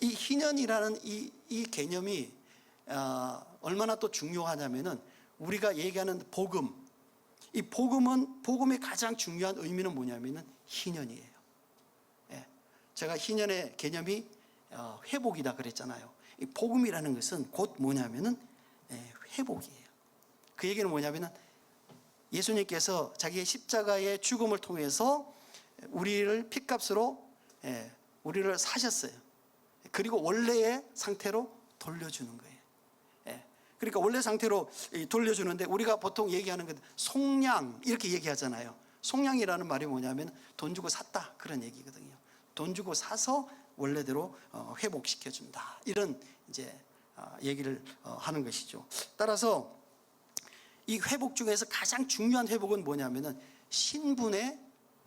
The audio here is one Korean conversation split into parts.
이 희년이라는 이 개념이 얼마나 또 중요하냐면은 우리가 얘기하는 복음, 이 복음의 가장 중요한 의미는 뭐냐면은 희년이에요. 예. 제가 희년의 개념이 회복이다 그랬잖아요. 이 복음이라는 것은 곧 뭐냐면은 회복이에요. 그 얘기는 뭐냐면은 예수님께서 자기의 십자가의 죽음을 통해서 우리를 핏값으로 우리를 사셨어요. 그리고 원래의 상태로 돌려주는 거예요. 그러니까 원래 상태로 돌려주는데 우리가 보통 얘기하는 건 속량 이렇게 얘기하잖아요. 속량이라는 말이 뭐냐면 돈 주고 샀다 그런 얘기거든요. 돈 주고 사서 원래대로 회복시켜준다 이런 이제 얘기를 하는 것이죠. 따라서 이 회복 중에서 가장 중요한 회복은 뭐냐면은 신분의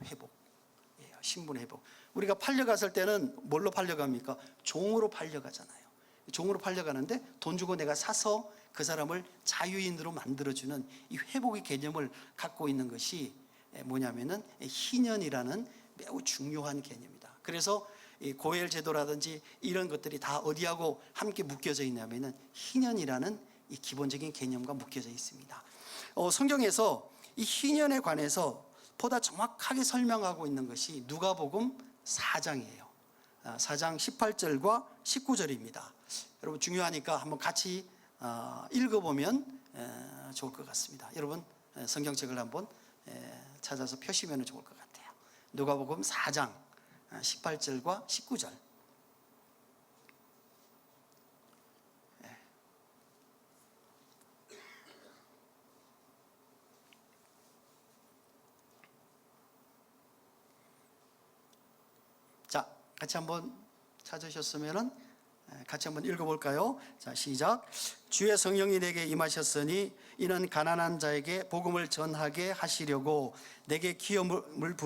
회복이에요. 신분의 회복. 우리가 팔려갔을 때는 뭘로 팔려갑니까? 종으로 팔려가잖아요. 종으로 팔려가는데 돈 주고 내가 사서 그 사람을 자유인으로 만들어주는 이 회복의 개념을 갖고 있는 것이 뭐냐면은 희년이라는 매우 중요한 개념이다. 그래서 고엘 제도라든지 이런 것들이 다 어디하고 함께 묶여져 있냐면은 희년이라는 이 기본적인 개념과 묶여져 있습니다. 성경에서 이 희년에 관해서 보다 정확하게 설명하고 있는 것이 누가복음 4장이에요. 4장 18절과 19절입니다. 여러분 중요하니까 한번 같이 읽어보면 좋을 것 같습니다. 여러분 성경책을 한번 찾아서 펴시면 좋을 것 같아요. 누가복음 4장 18절과 19절. 자, 같이 한번 찾으셨으면은 같이 한번 읽어볼까요? 자, 시작. 주의 성령이 내게 임하셨으니 이는 가난한 자에게 복음을 전하게 하시려고 내게 기업을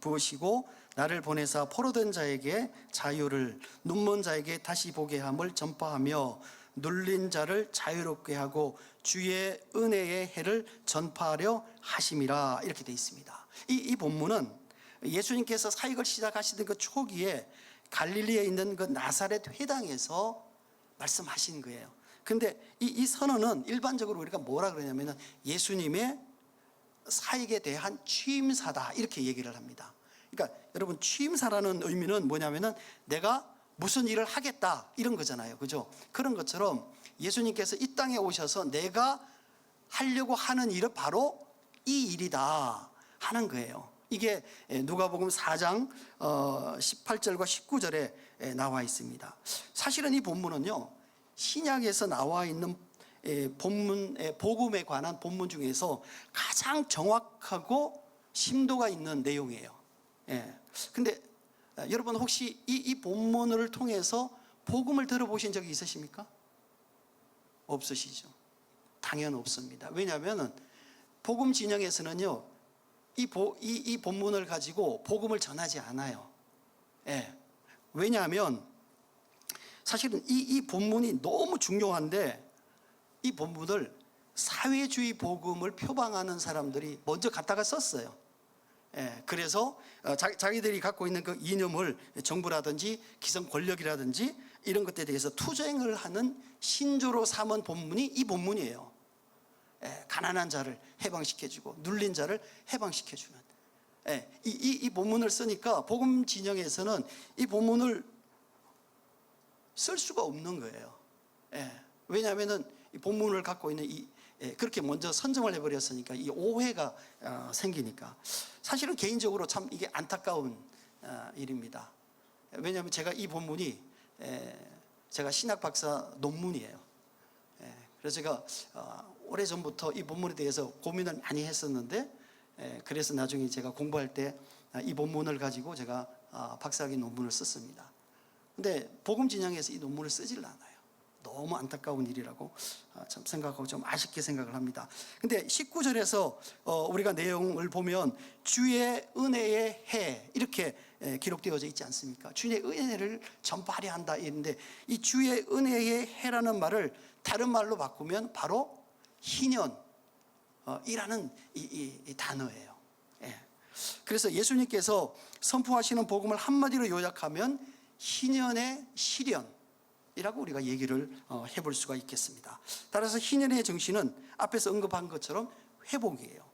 부으시고 나를 보내사 포로된 자에게 자유를, 눈먼 자에게 다시 보게 함을 전파하며 눌린 자를 자유롭게 하고 주의 은혜의 해를 전파하려 하심이라. 이렇게 되어 있습니다. 이 본문은 예수님께서 사역을 시작하시던 그 초기에 갈릴리에 있는 그 나사렛 회당에서 말씀하신 거예요. 근데 이 선언은 일반적으로 우리가 뭐라 그러냐면 예수님의 사역에 대한 취임사다 이렇게 얘기를 합니다. 그러니까 여러분 취임사라는 의미는 뭐냐면은 내가 무슨 일을 하겠다 이런 거잖아요. 그죠? 그런 것처럼 예수님께서 이 땅에 오셔서 내가 하려고 하는 일은 바로 이 일이다 하는 거예요. 이게 누가복음 4장 18절과 19절에 나와 있습니다. 사실은 이 본문은요 신약에서 나와 있는 복음에 관한 본문 중에서 가장 정확하고 심도가 있는 내용이에요. 근데 여러분 혹시 이 본문을 통해서 복음을 들어보신 적이 있으십니까? 없으시죠? 당연 없습니다. 왜냐하면 복음 진영에서는요 이 본문을 가지고 복음을 전하지 않아요. 왜냐하면 사실은 이 본문이 너무 중요한데 이 본문을 사회주의 복음을 표방하는 사람들이 먼저 갖다가 썼어요. 그래서 자기들이 갖고 있는 그 이념을 정부라든지 기성 권력이라든지 이런 것들에 대해서 투쟁을 하는 신조로 삼은 본문이 이 본문이에요. 가난한 자를 해방시켜주고 눌린 자를 해방시켜주는 이 본문을 쓰니까 복음 진영에서는 이 본문을 쓸 수가 없는 거예요. 왜냐하면 이 본문을 갖고 있는 그렇게 먼저 선정을 해버렸으니까 이 오해가 생기니까 사실은 개인적으로 참 이게 안타까운 일입니다. 왜냐하면 제가 이 본문이 제가 신학 박사 논문이에요. 그래서 제가 오래전부터 이 본문에 대해서 고민을 많이 했었는데 그래서 나중에 제가 공부할 때 이 본문을 가지고 제가 박사학위 논문을 썼습니다. 근데 복음 진영에서 이 논문을 쓰질 않아요. 너무 안타까운 일이라고 참 생각하고 좀 아쉽게 생각을 합니다. 근데 19절에서 우리가 내용을 보면 주의 은혜의 해 이렇게 기록되어져 있지 않습니까? 주의 은혜를 전파하려 한다 이랬는데 이 주의 은혜의 해라는 말을 다른 말로 바꾸면 바로 희년이라는 이 단어예요. 그래서 예수님께서 선포하시는 복음을 한마디로 요약하면 희년의 실현이라고 우리가 얘기를 해볼 수가 있겠습니다. 따라서 희년의 정신은 앞에서 언급한 것처럼 회복이에요.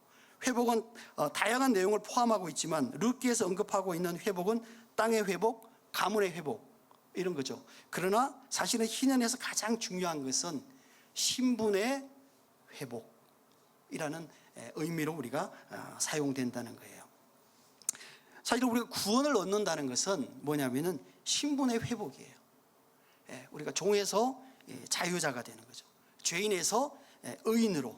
회복은 다양한 내용을 포함하고 있지만 르기에서 언급하고 있는 회복은 땅의 회복, 가문의 회복 이런 거죠. 그러나 사실은 희년에서 가장 중요한 것은 신분의 회복이라는 의미로 우리가 사용된다는 거예요. 사실 우리가 구원을 얻는다는 것은 뭐냐면은 신분의 회복이에요. 우리가 종에서 자유자가 되는 거죠. 죄인에서 의인으로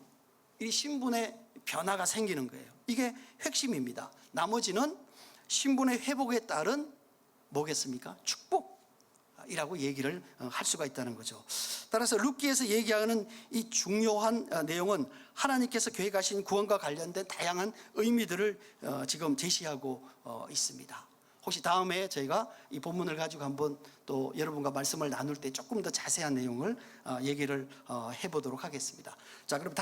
이 신분의 변화가 생기는 거예요. 이게 핵심입니다. 나머지는 신분의 회복에 따른 뭐겠습니까? 축복이라고 얘기를 할 수가 있다는 거죠. 따라서 룻기에서 얘기하는 이 중요한 내용은 하나님께서 계획하신 구원과 관련된 다양한 의미들을 지금 제시하고 있습니다. 혹시 다음에 저희가 이 본문을 가지고 한번 또 여러분과 말씀을 나눌 때 조금 더 자세한 내용을 얘기를 해보도록 하겠습니다. 자, 그럼